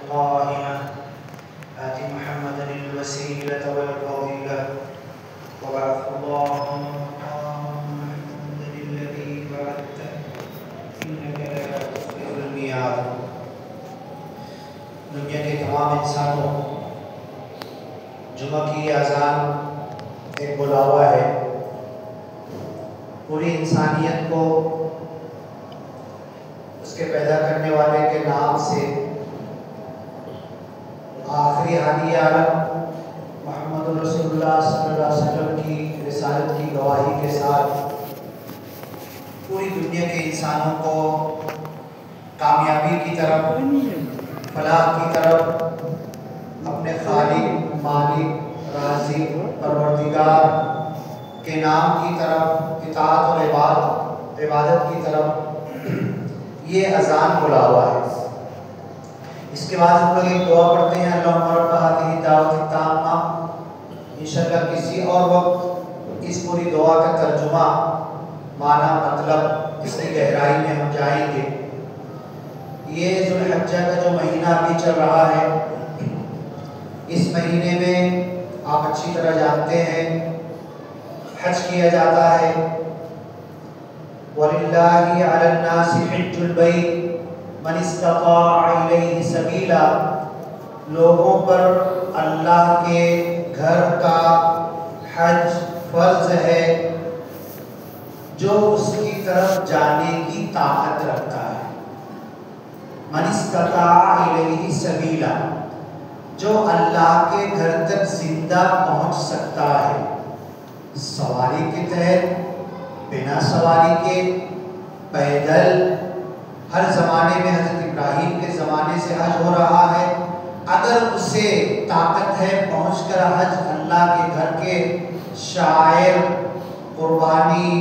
القائمة آت محمدا الوسيلة والفضيلة وبعث اللهم محمدا الذي بعثته إنك لا تخلف الميعاد۔ دنیا کے تمام انسانوں، جمعہ کی اذان ایک بلاوا ہے پوری انسانیت کو اس کے پیدا کرنے والے کے نام سے آخری حالی عالم محمد رسول اللہ صلی اللہ علیہ وسلم کی رسالت کی گواہی کے ساتھ پوری دنیا کے انسانوں کو کامیابی کی طرف، فلاح کی طرف، اپنے خالق، مالک، رازق، پروردگار کے نام کی طرف، اطاعت اور عبادت کی طرف یہ اذان بلاوا ہے۔ اس کے بعد ہم لوگ ایک دعا پڑھتے ہیں، اللہم رب هذه الدعوۃ التامہ۔ انشاءاللہ کسی اور وقت اس پوری دعا کا ترجمہ، معنی، مطلب، اس کی گہرائی میں ہم جائیں گے۔ یہ ذو الحجہ کا جو مہینہ ابھی چل رہا ہے، اس مہینے میں آپ اچھی طرح جانتے ہیں حج کیا جاتا ہے۔ وَلِلَّهِ عَلَى النَّاسِ حِجُّ الْبَيْتِ مَنِ اسْتَطَاعَ إِلَيْهِ سَبِيلًا، لوگوں پر اللہ کے گھر کا حج فرض ہے جو اس کی طرف جانے کی طاقت رکھتا ہے۔ مَنِ اسْتَطَاعَ إِلَيْهِ سَبِيلًا، جو اللہ کے گھر تک زندہ پہنچ سکتا ہے، سواری کے تحت، بنا سواری کے، پیدل۔ ہر زمانے میں حضرت ابراہیم کے زمانے سے حج ہو رہا ہے۔ اگر اسے طاقت ہے پہنچ کر حج اللہ کے گھر کے شعائر، قربانی،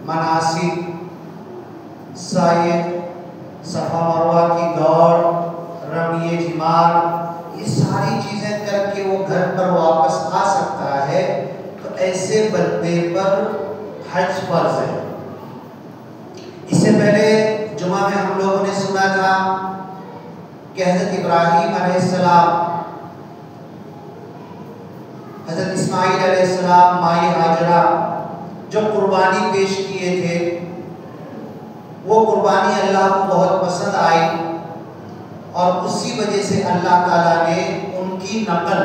مناسک، سعی، صفا مروہ کی دوڑ، رمی جمار، یہ ساری چیزیں کر کے وہ گھر پر واپس آ سکتا ہے، تو ایسے بندے پر حج فرض ہے۔ اس سے پہلے جمعہ میں ہم لوگوں نے سنا تھا کہ حضرت ابراہیم علیہ السلام، حضرت اسماعیل علیہ السلام، مائی ہاجرہ جو قربانی پیش کیے تھے، وہ قربانی اللہ کو بہت پسند آئی، اور اسی وجہ سے اللہ تعالیٰ نے ان کی نقل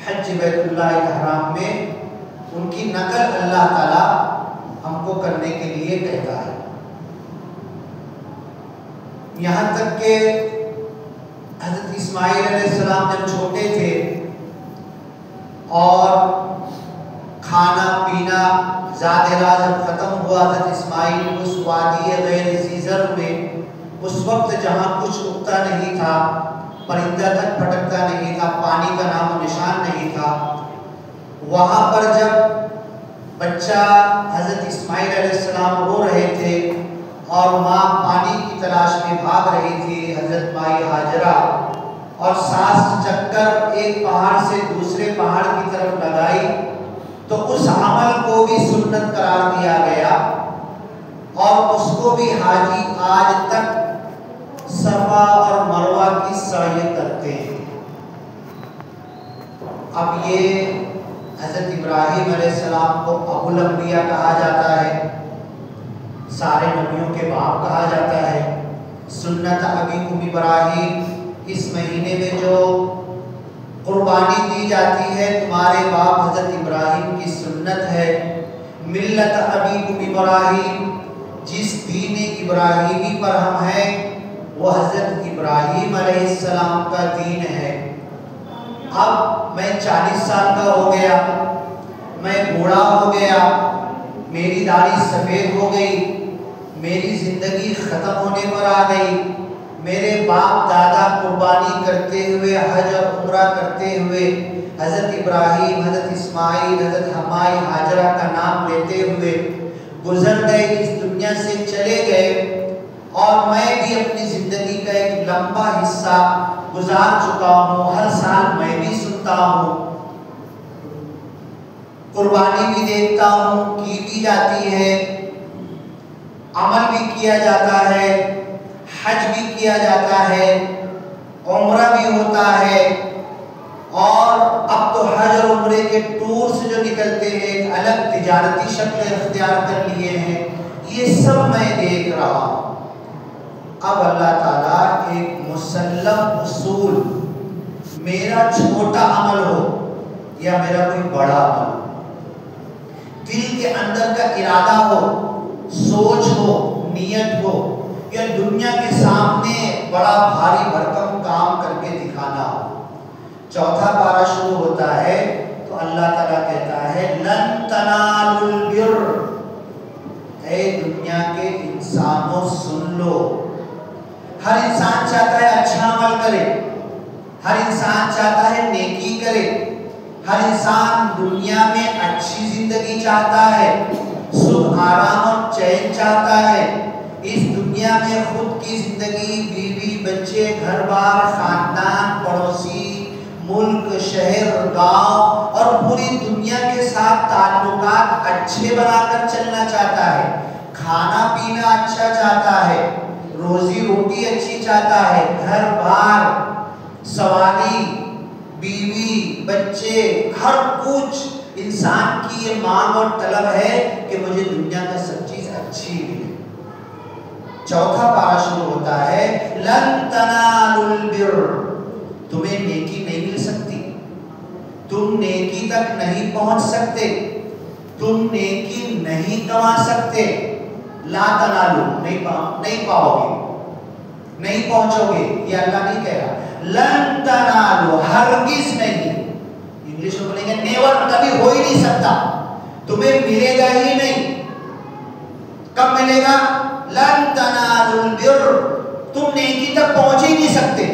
حج بیت اللہ الحرام میں، ان کی نقل اللہ تعالیٰ ہم کو کرنے کے لیے کہتا ہے۔ یہاں تک کہ حضرت اسماعیل علیہ السلام جب چھوٹے تھے اور کھانا پینا زادیہ جب ختم ہوا، حضرت اسماعیل اس وادی غیر ذی زرع میں، اس وقت جہاں کچھ اگتا نہیں تھا، پرندہ تک پھٹکتا نہیں تھا، پانی کا نام و نشان نہیں تھا، وہاں پر جب بچہ حضرت اسماعیل علیہ السلام رو رہے تھے اور ماں پانی کی تلاش میں بھاگ رہی تھی، حضرت مائی ہاجرہ، اور سانس چکر ایک پہاڑ سے دوسرے پہاڑ کی طرف لگائی، تو اس عمل کو بھی سنت قرار دیا گیا، اور اس کو بھی حاجی آج تک صفا اور مروہ کی سعی کرتے ہیں۔ اب یہ حضرت ابراہیم علیہ السلام کو ابو الانبیاء کہا جاتا ہے، سارے نبیوں کے باپ کہا جاتا ہے۔ سنت ابیکم ابراہیم، اس مہینے میں جو قربانی دی جاتی ہے تمہارے باپ حضرت ابراہیم کی سنت ہے۔ ملت ابیکم ابراہیم، جس دین ابراہیمی پر ہم ہیں وہ حضرت ابراہیم علیہ السلام کا دین ہے۔ اب میں 40 سال کا ہو گیا، میں بوڑھا ہو گیا، میری داڑھی سفید ہو گئی، میری زندگی ختم ہونے پر آ گئی، میرے باپ دادا قربانی کرتے ہوئے، حج اور عمرہ کرتے ہوئے، حضرت ابراہیم، حضرت اسماعیل، حضرت مائی ہاجرہ کا نام لیتے ہوئے گزر گئے، اس دنیا سے چلے گئے، اور میں بھی اپنی زندگی کا ایک لمبا حصہ گزار چکا ہوں۔ ہر سال میں بھی سنتا ہوں، قربانی بھی دیکھتا ہوں، کی بھی جاتی ہے، عمل بھی کیا جاتا ہے، حج بھی کیا جاتا ہے، عمرہ بھی ہوتا ہے، اور اب تو حج اور عمرے کے ٹور سے جو نکلتے ہیں ایک الگ تجارتی شکل اختیار کر لیے ہیں، یہ سب میں دیکھ رہا ہوں۔ اب اللہ تعالیٰ ایک مسلم اصول، میرا چھوٹا عمل ہو یا میرا کوئی بڑا عمل، دل کے اندر کا ارادہ ہو، سوچ ہو، نیت ہو، یا دنیا کے سامنے بڑا بھاری بھرکم کام کر کے دکھانا ہو، چوتھا پارہ شروع ہوتا ہے تو اللہ تعالیٰ کہتا ہے لن تنالوا البر، اے دنیا کے انسانوں سن لو، ہر انسان چاہتا ہے اچھا عمل کرے، ہر انسان چاہتا ہے نیکی کرے، ہر انسان دنیا میں اچھی زندگی چاہتا ہے، سکھ آرام اور چین چاہتا ہے، اس دنیا میں خود کی زندگی، بیوی بچے، گھر بار، خاندان، پڑوسی، ملک، شہر، گاؤں اور پوری دنیا کے ساتھ تعلقات اچھے بنا کر چلنا چاہتا ہے، کھانا پینا اچھا چاہتا ہے، روزی روٹی اچھی چاہتا ہے، گھر بار، سواری، بیوی بچے، ہر کچھ انسان کی یہ مانگ اور طلب ہے کہ مجھے دنیا کا سب چیز اچھی ملے۔ چوتھا پارہ شروع ہوتا ہے لن تنالوا البر، تمہیں نیکی نہیں مل سکتی، تم نیکی تک نہیں پہنچ سکتے، تم نیکی نہیں کما سکتے، لا تنالو نہیں پاؤ گے، نہیں پہنچو گے، یہ اللہ نہیں کہہ رہا، لن تنالو ہرگز نہیں، انگلش میں بولیں گے نیور، کبھی ہو ہی نہیں سکتا، تمہیں ملے گا ہی نہیں۔ کب ملے گا؟ لن تنالوا البر، تم نیکی تک پہنچ ہی نہیں سکتے،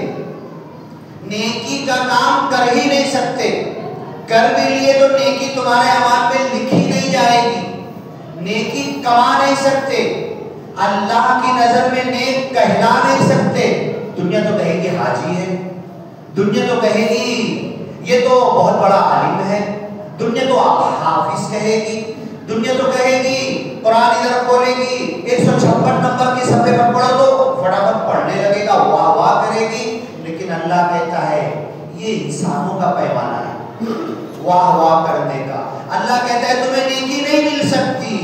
نیکی کا کام کر ہی نہیں سکتے، کر بھی لیے تو نیکی تمہارے اعمال میں لکھی نہیں جائے گی، نیکی کما نہیں سکتے، اللہ کی نظر میں نیک کہلا نہیں سکتے۔ دنیا تو کہے گی حاجی ہے، دنیا تو کہے گی یہ تو بہت بڑا عالم ہے، دنیا تو حافظ کہے گی، دنیا تو کہے گی قرآن ادھر کھولے گی 156 نمبر کی صفحے پر پڑھو تو فٹافٹ پڑھنے لگے گا، واہ واہ کرے گی، لیکن اللہ کہتا ہے یہ انسانوں کا پیمانہ ہے واہ واہ کرنے کا۔ اللہ کہتا ہے تمہیں نیکی نہیں مل سکتی،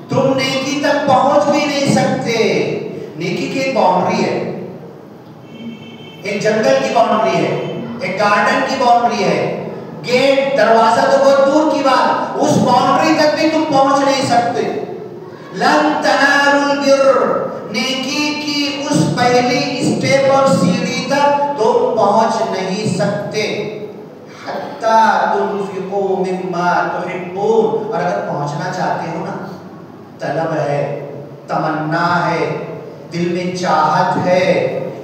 تم نیکی تک پہنچ بھی نہیں سکتے۔ نیکی کی ایک باؤنڈری ہے، ایک جنگل کی باؤنڈری ہے، ایک گارڈن کی باؤنڈری ہے، گیٹ دروازہ تو بہت دور کی بات، اس باؤنڈری تک بھی تم پہنچ نہیں سکتے۔ لن تنالوا البر، نیکی کی اس پہلی اسٹیپ اور سیڑھی تک تم پہنچ نہیں سکتے، حتی تنفقوا مما تحبون، اور اگر پہنچنا چاہتے ہو نا، طلب ہے، تمنا ہے، دل میں چاہت ہے،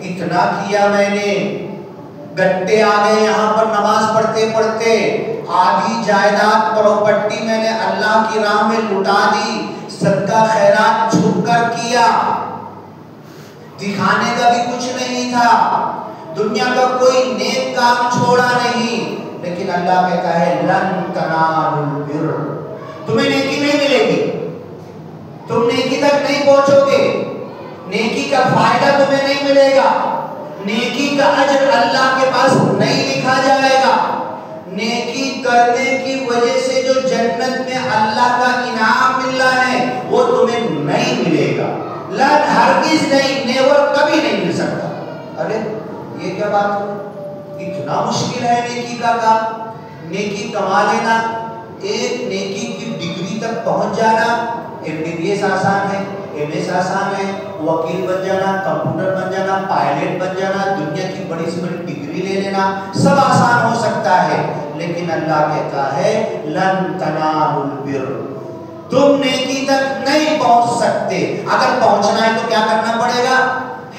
اتنا کیا میں نے، گھنٹے آگئے یہاں پر نماز پڑھتے پڑھتے، آدھی جائیداد پراپرٹی میں نے اللہ کی راہ میں لٹا دی، صدقہ خیرات چھپ کر کیا، دکھانے کا بھی کچھ نہیں تھا، دنیا کا کوئی نیک کام چھوڑا نہیں، لیکن اللہ کہتا ہے لن تنالوا البر، تمہیں نیکی نہیں ملے گی، تم نیکی تک نہیں پہنچو گے، نیکی کا فائدہ تمہیں نہیں ملے گا، نیکی کا اجر اللہ کے پاس نہیں لکھا جائے گا، نیکی کرنے کی وجہ سے جو جنت میں اللہ کا انعام مل رہا ہے وہ تمہیں نہیں ملے گا، لن ہرگز نہیں، نیور، کبھی نہیں مل سکتا۔ ارے یہ کیا بات ہے، اتنا مشکل ہے نیکی کا کام، نیکی کما لینا، ایک نیکی کی ڈگری تک پہنچ جانا، MBBS آسان ہے، MS آسان ہے، وکیل بن جانا، کمپیوٹر بن جانا، پائلٹ بن جانا، دنیا کی بڑی سے بڑی ڈگری لے لینا، سب آسان ہو سکتا ہے، لیکن اللہ کہتا ہے لن تنالوا البر، تم نیکی تک نہیں پہنچ سکتے، اگر پہنچنا ہے تو کیا کرنا پڑے گا؟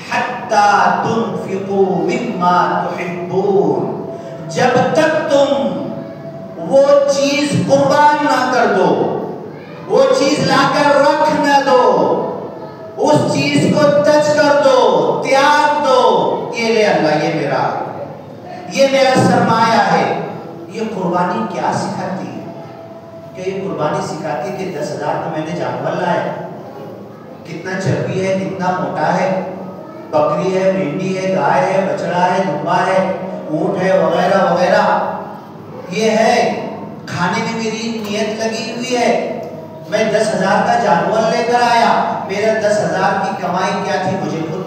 حتی تنفقوا مما تحبون، جب تک تم وہ چیز قربان نہ کر دو، وہ چیز لا کر رکھ نہ دو، اس چیز کو ٹچ کر دو، تیاگ دو، یہ لے اللہ، یہ میرا سرمایہ ہے۔ یہ قربانی کیا سکھاتی ہے؟ کہ یہ قربانی سکھاتی ہے کہ 10,000 کا میں نے جانور لایا، کتنا چربی ہے، کتنا موٹا ہے، بکری ہے، مینڈی ہے، گائے ہے، بچڑا ہے، دمبا ہے، اونٹ ہے، وغیرہ وغیرہ، یہ ہے کھانے میں میری نیت لگی ہوئی ہے. میں 10,000 کا جانور لے کر آیا، میرا 10,000 کی کمائی کیا تھی مجھے خود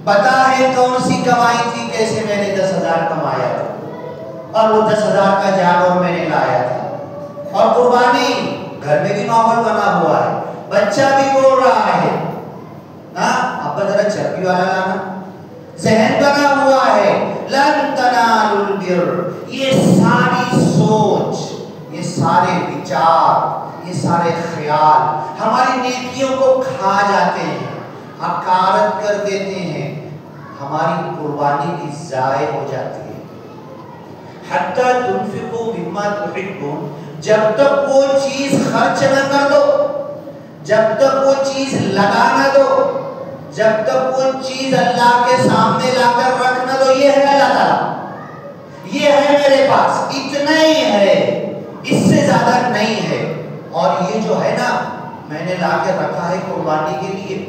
پتا ہے کون سی کمائی تھی، کیسے میں نے 10,000 کمایا تھا اور وہ 10,000 کا جانور میں نے لایا تھا. اور قربانی گھر میں بھی ماحول بنا ہوا ہے، بچہ بھی بول رہا ہے ابا ذرا چربی والا لانا، ذہن بنا ہوا ہے. لن تنالوا البر، یہ ساری سوچ، یہ سارے وچار، یہ سارے خیال ہماری نیکیوں کو کھا جاتے ہیں، حقارت کر دیتے ہیں، ہماری قربانی بھی ضائع ہو جاتی ہے. حتی تنفقوا مما تحبون، جب تک وہ چیز خرچ نہ کر دو، جب تک وہ چیز لگا نہ دو، جب تک وہ چیز اللہ کے سامنے لا کر رکھ نہ دو. یہ ہے اللہ تعالیٰ، یہ ہے میرے پاس، اتنا ہی ہے، اس سے زیادہ نہیں ہے. اور یہ جو ہے نا میں نے لا کے رکھا ہے قربانی کے لیے،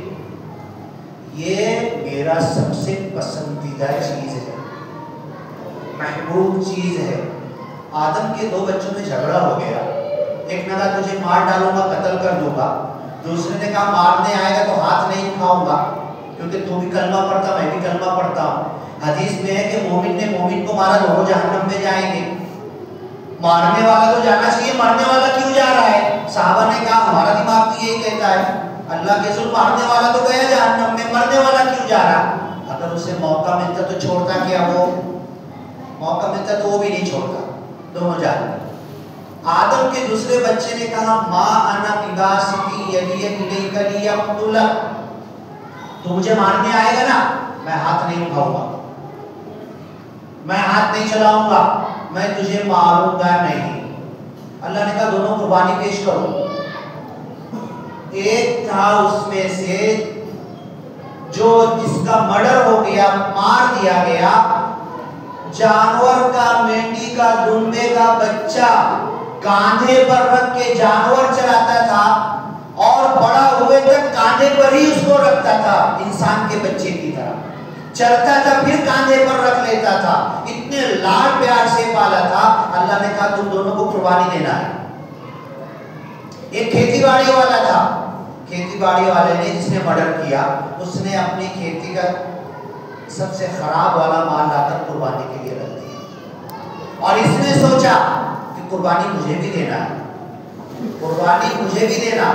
یہ میرا سب سے پسندیدہ چیز ہے، محبوب چیز ہے. آدم کے 2 بچوں میں جھگڑا ہو گیا، ایک نے کہا تجھے مار ڈالوں گا، قتل کر دوں گا، دوسرے نے کہا مارنے آئے گا تو ہاتھ نہیں کھاؤں گا کیونکہ تو بھی کلمہ پڑھتا میں بھی کلمہ پڑھتا ہوں. حدیث میں ہے کہ مومن نے مومن کو مارا دونوں جہنم میں جائیں گے. مارنے والا تو جانا چاہیے، مرنے والا کیوں جا رہا ہے؟ صحابہ نے کہا ہمارا دماغ بھی یہی کہتا ہے، اللہ کے رسول مارنے والا تو گیا جہنم میں، مرنے والا کیوں جا رہا؟ اگر اسے موقع ملتا تو چھوڑتا کیا؟ وہ موقع ملتا تو وہ بھی نہیں چھوڑتا، دونوں جاتے. آدم کے دوسرے بچے نے کہا ما انا بباسطی یدی الیک لیقتلک، تو مجھے مارنے آئے گا نا میں ہاتھ نہیں اٹھاؤں گا، میں ہاتھ نہیں چلاؤں گا، میں تجھے ماروں گا نہیں. اللہ نے کہا دونوں قربانی پیش کرو. ایک تھا اس میں سے جو جس کا مرڈر ہو گیا، مار دیا گیا، جانور کا، مینڈی کا، دمبے کا بچہ کاندھے پر رکھ کے جانور چلاتا تھا اور بڑا ہوئے تک کاندھے پر ہی اس کو رکھتا تھا، انسان کے بچے کی طرح چلتا تھا پھر کاندھے پر رکھ لیتا تھا، اتنے لاڈ پیار سے پالا تھا. اللہ نے کہا تم دونوں کو قربانی دینا ہے. ایک کھیتی باڑی والا تھا، کھیتی باڑی والے نے جس نے مرڈر کیا، اس نے اپنی کھیتی کا سب سے خراب والا مال لا کر قربانی کے لیے رکھ دیا اور اس نے سوچا کہ قربانی مجھے بھی دینا ہے، قربانی مجھے بھی دینا.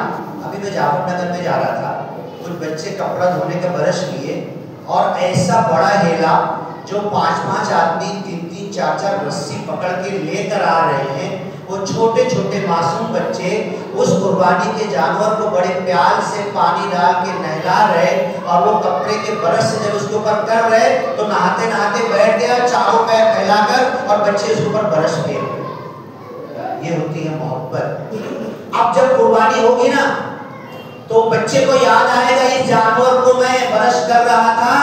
ابھی میں جعفر نگر میں جا رہا تھا، کچھ بچے کپڑا دھونے کا برش لیے اور ایسا بڑا ہیلا جو 5-5 آدمی 3-3 4-4 رسی پکڑ کے لے کر آ رہے ہیں، وہ چھوٹے چھوٹے معصوم بچے اس قربانی کے جانور کو بڑے پیار سے پانی ڈال کے نہلا رہے اور وہ کپڑے کے برش سے جب اس کے اوپر کر رہے تو نہاتے نہاتے بیٹھ گیا چاروں پیر پھیلا کر اور بچے اس کے اوپر برش پھیر رہے. یہ ہوتی ہے محبت. اب جب قربانی ہوگی نا تو بچے کو یاد آئے گا اس جانور کو میں برش کر رہا تھا،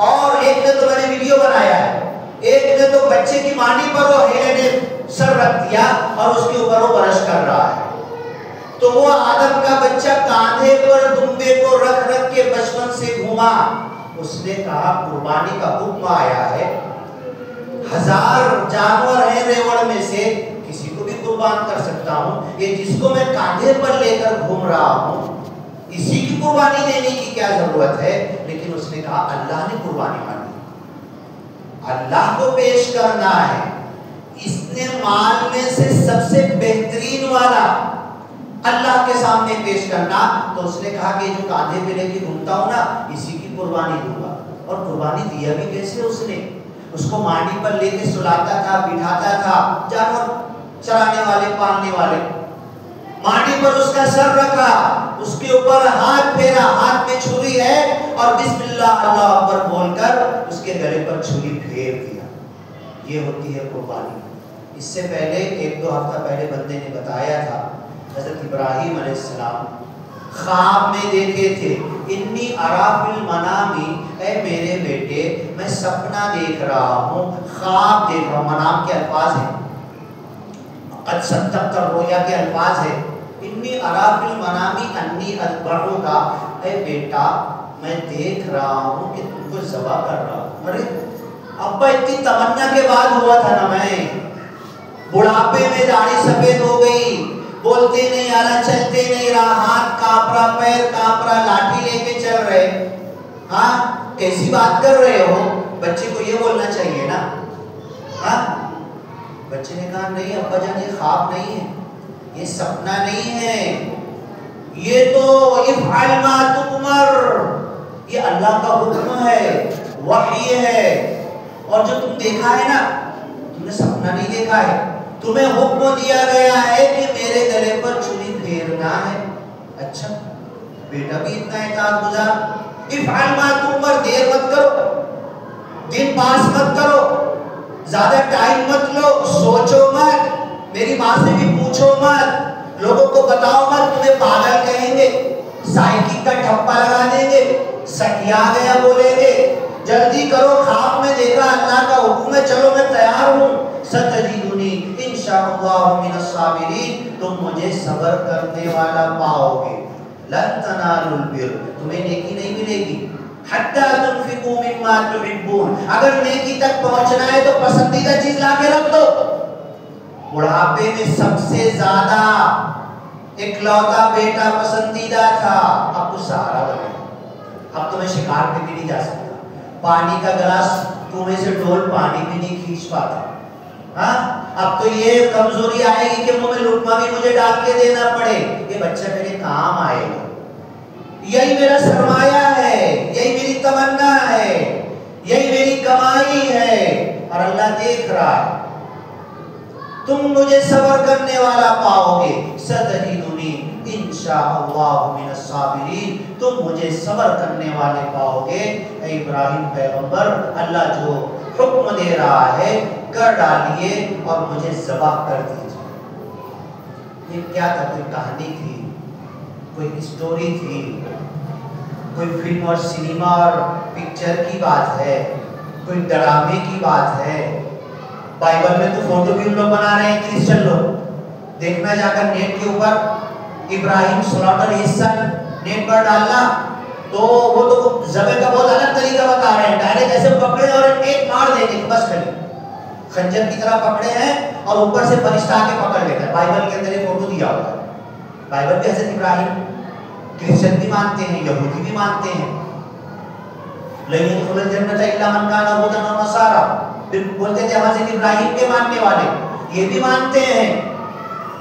اور ایک نے تو میں نے ویڈیو بنایا ہے، ایک نے تو بچے کی مانی پر وہ ہیلے نے سر رکھ دیا اور اس کے اوپر وہ برش کر رہا ہے. تو وہ آدم کا بچہ کاندھے پر دمبے کو رکھ رکھ کے بچپن سے گھوما. اس نے کہا قربانی کا حکم آیا ہے، 1000 جانور ہیں ریوڑ میں سے، کسی کو بھی قربان کر سکتا ہوں، یہ جس کو میں کاندھے پر لے کر گھوم رہا ہوں اسی کی قربانی دینے کی کیا ضرورت ہے؟ لیکن اس نے کہا اللہ نے قربانی مانی، اللہ کو پیش کرنا ہے. اس نے مال میں سے سب سے بہترین والا اللہ کے سامنے پیش کرنا. تو اس نے کہا کہ جو کاندھے پہ لے کے گھومتا ہوں نا اسی کی قربانی دوں گا. اور قربانی دیا بھی کیسے؟ اس نے اس کو مانڈی پر لے کے سلاتا تھا، بٹھاتا تھا، جانور چرانے والے پالنے والے، مانڈی پر اس کا سر رکھا، اس کے اوپر ہاتھ پھیرا، ہاتھ میں چھری ہے اور بسم اللہ اللہ اکبر بول کر اس کے گلے پر چھری پھیر دیا. یہ ہوتی ہے قربانی. اس سے پہلے 1-2 ہفتہ پہلے بندے نے بتایا تھا حضرت ابراہیم علیہ السلام خواب میں دیکھے تھے، انی ارا فی المنام، اے میرے بیٹے میں سپنا دیکھ رہا ہوں، خواب دیکھ رہا ہوں. منام کے الفاظ ہیں، قد صدقت الرؤیا کے الفاظ ہیں. انی ارا فی المنام انی اذبحک، اے بیٹا میں دیکھ رہا ہوں کہ تم کو ذبح کر رہا ہوں. ارے ابا اتنی تمنا کے بعد ہوا تھا نا، میں بڑھاپے میں داڑھی سفید ہو گئی، بولتے نہیں آ رہا، چلتے نہیں رہا، ہاتھ کانپ رہا، پیر کانپ رہا، لاٹھی لے کے چل رہے. ہاں کیسی بات کر رہے ہو؟ بچے کو یہ بولنا چاہیے نا. ہاں بچے نے کہا نہیں ابا جان یہ خواب نہیں ہے، یہ سپنا نہیں ہے، یہ تو افعل ما تؤمر، یہ اللہ کا حکم ہے، وحی ہے. اور جو تم دیکھا ہے نا، تم نے سپنا نہیں دیکھا ہے، تمہیں حکم دیا گیا ہے کہ میرے گلے پر چھری پھیرنا ہے. اچھا بیٹا بھی اتنا اطاعت گزار. افعل ما تؤمر، دیر مت کرو، دن پاس مت کرو، زیادہ ٹائم مت لو، سوچو مت، میری ماں سے بھی پوچھو مت، لوگوں کو بتاؤ مت، تمہیں پاگل کہیں گے، سائیکل کا ٹھپا لگا دیں گے، سٹیا گیا بولیں گے. جلدی کرو، خواب میں دیکھا اللہ کا حکم ہے، چلو میں تیار ہوں. ستجدنی انشاءاللہ من الصابرین، تم مجھے صبر کرنے والا پاؤ گے. لن تنالوا البر، تمہیں نیکی نہیں ملے گی حتی تنفقوا مما تحبون، اگر نیکی تک پہنچنا ہے تو پسندیدہ چیز لا کے رکھ دو. بڑھاپے میں سب سے زیادہ اکلوتا بیٹا پسندیدہ تھا، اب تو سہارا بنے. اب تو میں شکار پہ بھی نہیں جا سکتا، پانی کا گلاس کنویں سے ڈول پانی بھی نہیں کھینچ پاتا. ہاں اب تو یہ کمزوری آئے گی کہ منہ میں لقمہ بھی مجھے ڈال کے دینا پڑے. یہ بچہ میرے کام آئے گا، یہی میرا سرمایہ ہے، یہی میری تمنا ہے، یہی میری کمائی ہے. اور اللہ دیکھ رہا ہے، تم مجھے صبر کرنے والا پاؤ گے. ستجدنی انشاءاللہ من الصابرین، تم مجھے صبر کرنے والے پاؤ گے. اے ابراہیم پیغمبر، اللہ جو حکم دے رہا ہے کر ڈالیے اور مجھے ذبح کر دیجیے. یہ کیا تھا؟ کوئی کہانی تھی، کوئی اسٹوری تھی، کوئی فلم اور سینما اور پکچر کی بات ہے، کوئی ڈرامے کی بات ہے. بائبل میں تو فوٹو بھی ان لوگ بنا رہے ہیں کرسچن لوگ. دیکھنا جا کر نیٹ کے اوپر، ابراہیم سلاٹر ہز سن، نیٹ پر ڈالنا تو وہ تو ذبح کا بہت الگ طریقہ بتا رہے ہیں. ڈائریکٹ ایسے پکڑے اور ایک مار دیں گے بس، کھلی خنجر کی طرح پکڑے ہیں اور اوپر سے فرشتہ آ کے پکڑ لیتا ہے. بائبل کے اندر یہ فوٹو دیا ہوتا ہے. بائبل بھی حضرت ابراہیم کرسچن بھی مانتے ہیں، یہودی بھی مانتے ہیں. لن يدخل الجنة إلا من كان هودا أو نصارى، بولتے تھے حضرت ابراہیم کے ماننے والے، یہ بھی مانتے ہیں.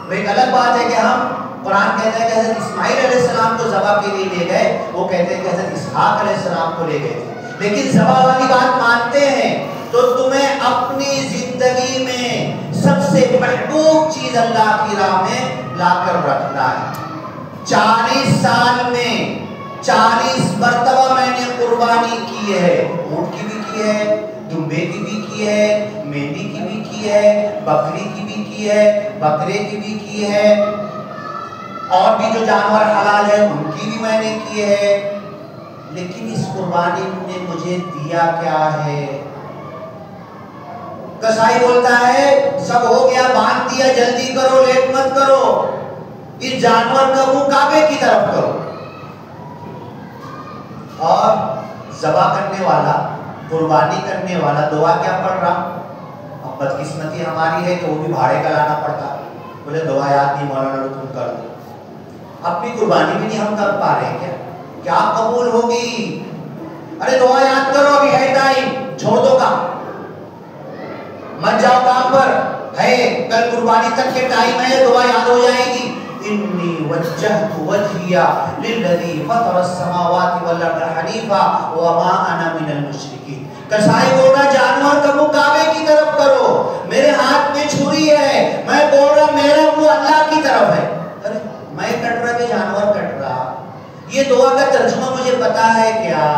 وہ ایک الگ بات ہے کہ ہم، قرآن کہتا ہے کہ حضرت اسماعیل علیہ السلام کو ذبح کے لیے لے گئے، وہ کہتے ہیں کہ حضرت اسحاق علیہ السلام کو لے گئے تھے. لیکن ذبح والی بات مانتے ہیں. تو تمہیں اپنی زندگی میں سب سے محبوب چیز اللہ کی راہ میں لا کر رکھنا ہے. 40 سال میں 40 مرتبہ میں نے قربانی کی ہے. اونٹ کی بھی کی ہے، دمبے کی بھی کی ہے، مینڈی کی بھی کی ہے، بکری کی بھی کی ہے، بکرے کی بھی کی ہے، اور بھی جو جانور حلال ہے ان کی بھی میں نے کی ہے. لیکن اس قربانی نے مجھے دیا کیا ہے؟ کسائی بولتا ہے سب ہو گیا، باندھ دیا، جلدی کرو، لیٹ مت کرو، اس جانور کا منہ کعبے کی طرف کرو. اور ذبح کرنے والا، قربانی کرنے والا دعا کیا پڑھ رہا؟ اب بدقسمتی ہماری ہے کہ وہ بھی بھاڑے کا لانا پڑتا. بولے دعا یاد نہیں مولانا تم کر دو. اپنی قربانی بھی نہیں ہم کر پا رہے کیا قبول ہوگی؟ ارے دعا یاد کرو، ابھی ہے ٹائم، چھوڑ دو کام، مت جاؤ کام پر، ہے کل قربانی تک کے ٹائم ہے، دعا یاد ہو جائے گی. انی وجہت وجہی للذی فطر السماوات والارض حنیفا وما انا من المشرکین. کسائی بول رہا جانور کا منہ کعبے کی طرف کرو، میرے ہاتھ میں چھری ہے، میں بول رہا میرا منہ اللہ کی طرف ہے. ارے میں کٹ رہا کہ جانور کٹ رہا؟ یہ دعا کا ترجمہ مجھے پتا ہے کیا؟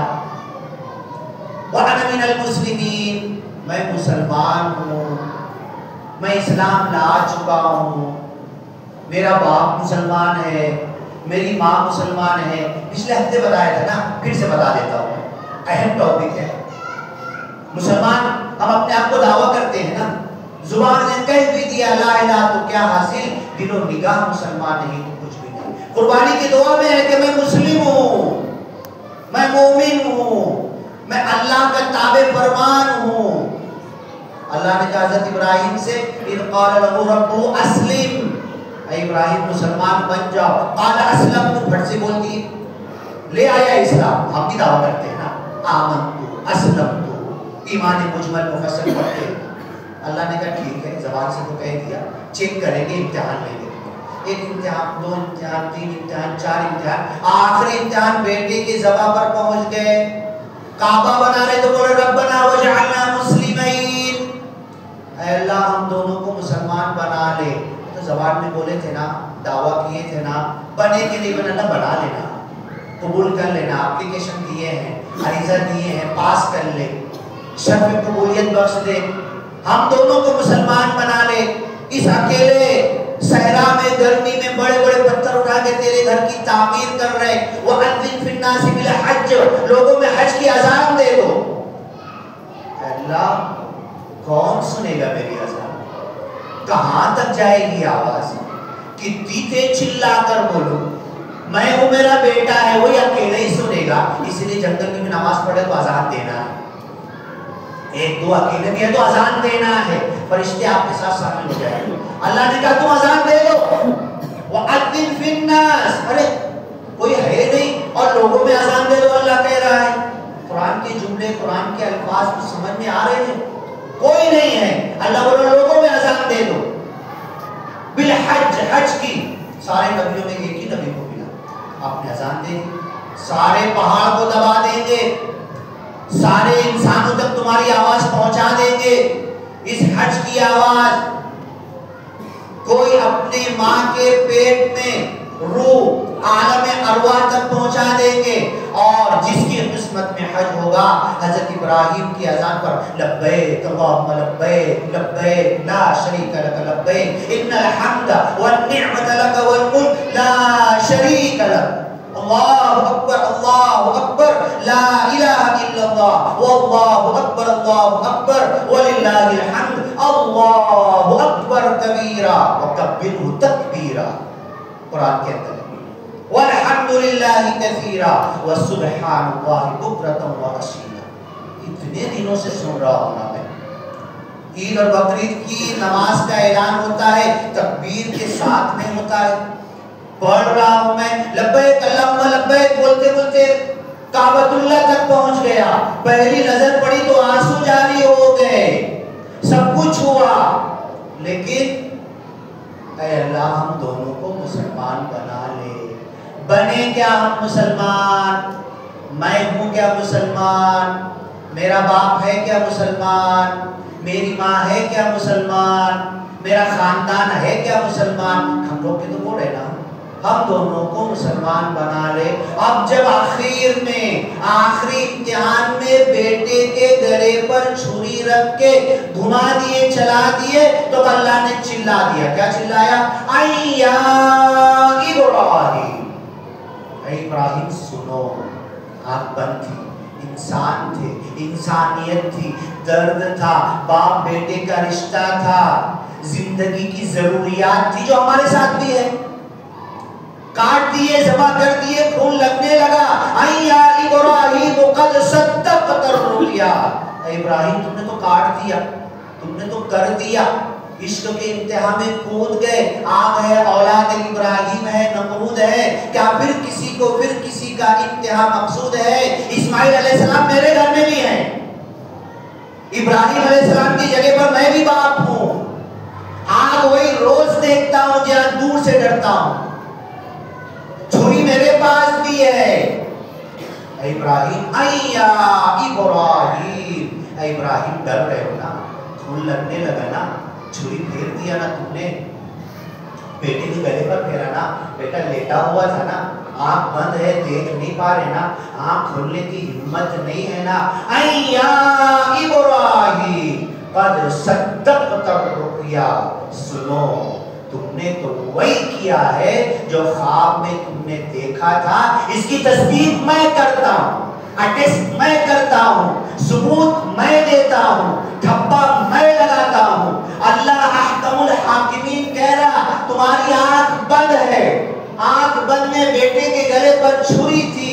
وَأَنَا مِنَ الْمُسْلِمِينَ، میں مسلمان ہوں، میں اسلام لا چکا ہوں، میرا باپ مسلمان ہے، میری ماں مسلمان ہے. پچھلے ہفتے بتایا تھا نا، پھر سے بتا دیتا ہوں، اہم ٹاپک ہے. مسلمان ہم اپنے آپ کو دعویٰ کرتے ہیں نا، زبان نے کہہ بھی دیا لا الہ تو کیا حاصل، دل و نگاہ مسلمان نہیں تو کچھ بھی نہیں. قربانی کی دعا میں ہے کہ میں مسلم ہوں. میں مومن ہوں، میں اللہ کا تابع فرمان ہوں۔ اللہ نے کہا حضرت ابراہیم سے اذ قال له ربه اسلم، اے ابراہیم مسلمان بن جاؤ، قال اسلمت، پھٹ سے بول دی، لے آیا اسلام۔ ہم بھی دعویٰ کرتے ہیں نا آمنت اسلمت، ایمان مجمل مفصل پڑھتے ہیں۔ اللہ نے کہا ٹھیک ہے، زبان سے تو کہہ دیا، چیک کریں گے، امتحان لیں گے، ایک امتحان، دو امتحان، تین امتحان، چار امتحان، آخری امتحان بیٹے کی زبان پر پہنچ گئے۔ کعبہ بنا رہے تو بولے ربنا وجعلنا مسلمین، اے اللہ ہم دونوں کو مسلمان بنا لے۔ تو زبان میں بولے تھے نا، دعویٰ کیے تھے نا، بنے کے لیے بنانا، بنا لینا، قبول کر لینا، اپلیکیشن دیے ہیں، عریضہ دیے ہیں، پاس کر لے، شرف قبولیت بخش دے، ہم دونوں کو مسلمان بنا لے۔ اس اکیلے صحرا میں گرمی میں بڑے بڑے پتھر اٹھا کے تیرے گھر کی تعمیر کر رہے، وَأَذِّن فِي النَّاسِ بِالْحَجِّ، لوگوں میں حج کی اذان دے دو۔ اللہ کون سنے گا میری اذان؟ کہاں تک جائے گی آواز؟ کتنی تیز چلا کر بولوں؟ میں ہوں، میرا بیٹا ہے، وہی اکیلے ہی سنے گا، اس لیے جنگل میں نماز پڑھے تو اذان دینا ہے، ایک دو اکیلے بھی ہے تو اذان دینا ہے، فرشتے آپ کے ساتھ شامل ہو جائیں گے۔ اللہ نے کہا تم اذان دے دو، وَأَذِّن فِي النَّاسِ، ارے کوئی ہے نہیں اور لوگوں میں اذان دے دو، اللہ کہہ رہا ہے۔ قرآن کے جملے، قرآن کے الفاظ کو سمجھ میں آ رہے ہیں؟ کوئی نہیں ہے، اللہ بولا لوگوں میں اذان دے دو، بالحج، حج کی۔ سارے نبیوں میں ایک ہی نبی کو ملا، آپ نے اذان دے دی، سارے پہاڑ کو دبا دیں گے، سارے انسانوں تک تمہاری آواز پہنچا دیں گے، اس حج کی آواز۔ کوئی اپنے ماں کے پیٹ میں روح عالم ارواح تک پہنچا دیں گے، اور جس کی قسمت میں حج ہوگا، حضرت ابراہیم کی اذان پر لبیک اللہم لبیک لبیک لا شریک لک لبیک ان الحمد والنعمت لک والملک لا شریک لک، اللہ اکبر لا الہ الا اللہ واللہ اکبر وللہ الحمد، اللہ اکبر کبیرہ وکبرہ تکبیرہ۔ قرآن کے اندر والحمد للہ کثیرا وسبحان اللہ بکرۃ واصیلا۔ اتنے دنوں سے سن رہا ہوں نا میں، عید اور بقرعید کی نماز کا اعلان ہوتا ہے، تکبیر کے ساتھ میں ہوتا ہے، پڑھ رہا ہوں میں لبیک اللہم لبیک بولتے بولتے کعبۃ اللہ تک پہنچ گیا، پہلی نظر پڑی تو آنسو جاری ہو گئے، سب کچھ ہوا، لیکن اے اللہ ہم دونوں کو مسلمان بنا لے۔ بنے کیا ہم مسلمان؟ میں ہوں کیا مسلمان؟ میرا باپ ہے کیا مسلمان؟ میری ماں ہے کیا مسلمان؟ میرا خاندان ہے کیا مسلمان؟ ہم لوگ کے تو بول رہے نا، ہم دونوں کو مسلمان بنا لے۔ اب جب آخر میں آخری امتحان میں بیٹے کے گلے پر چھری رکھ کے گھما دیے، چلا دیے، تو اللہ نے چلا دیا، کیا چلایا؟ اَيَّا إِبْرَاهِيمُ، اے ابراہیم سنو۔ آنکھ بند تھی، انسان تھے، انسانیت تھی، درد تھا، باپ بیٹے کا رشتہ تھا، زندگی کی ضروریات تھی جو ہمارے ساتھ بھی ہے، کاٹ دیے، ذبح کر دیے، خون لگنے لگا۔ اَيَّا إِبْرَاهِيمُ قَدْ صَدَّقْتَ الرُّؤْيَا، اے ابراہیم تم نے تو کاٹ دیا، تم نے تو کر دیا، عشق کے امتحان میں کود گئے، آگ ہے، اولاد ابراہیم ہے، نمرود ہے، کیا پھر کسی کا انتہا مقصود ہے؟ اسماعیل علیہ السلام میرے گھر میں بھی ہیں، ابراہیم علیہ السلام کی جگہ پر میں بھی باپ ہوں، آگ وہی روز دیکھتا ہوں جہاں دور سے ڈرتا ہوں، چھری میرے پاس بھی ہے۔ اے ابراہیم، اَيَّا إِبْرَاهِيمُ، اے ابراہیم ڈر رہے ہو نا، خون لگنے لگا نا، چھری پھیر دیا نا تم نے، بیٹے کے گلے پر پھیرا نا، بیٹا لیٹا ہوا تھا نا، آنکھ بند ہے، دیکھ نہیں پا رہے نا، آنکھ کھولنے کی ہمت نہیں ہے نا۔ اَيَّا إِبْرَاهِيمُ قَدْ صَدَّقْتَ الرُّؤْيَا، سنو تم نے تو وہی کیا ہے جو خواب میں تم نے دیکھا تھا، اس کی تصدیق میں کرتا ہوں، اٹیسٹ میں کرتا ہوں، ثبوت میں دیتا ہوں، ٹھپا میں لگاتا ہوں۔ اللہ احکم الحاکمین کہہ رہا تمہاری آنکھ بند ہے، آنکھ بند میں بیٹے کے گلے پر چھری تھی،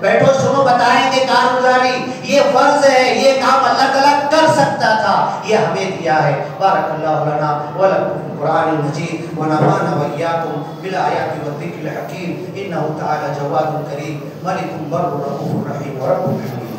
بیٹھو سنو بتائیں گے کارگزاری، یہ فرض ہے، یہ کام اللہ تعالیٰ کر سکتا تھا، یہ ہمیں دیا ہے۔ بارک اللہ لنا ولکم فی القرآن المجید ونفعنا وإیاکم بالآیات والذکر الحکیم، انہ تعالی جواد کریم ملک بر رؤوف رحیم ورب حمید۔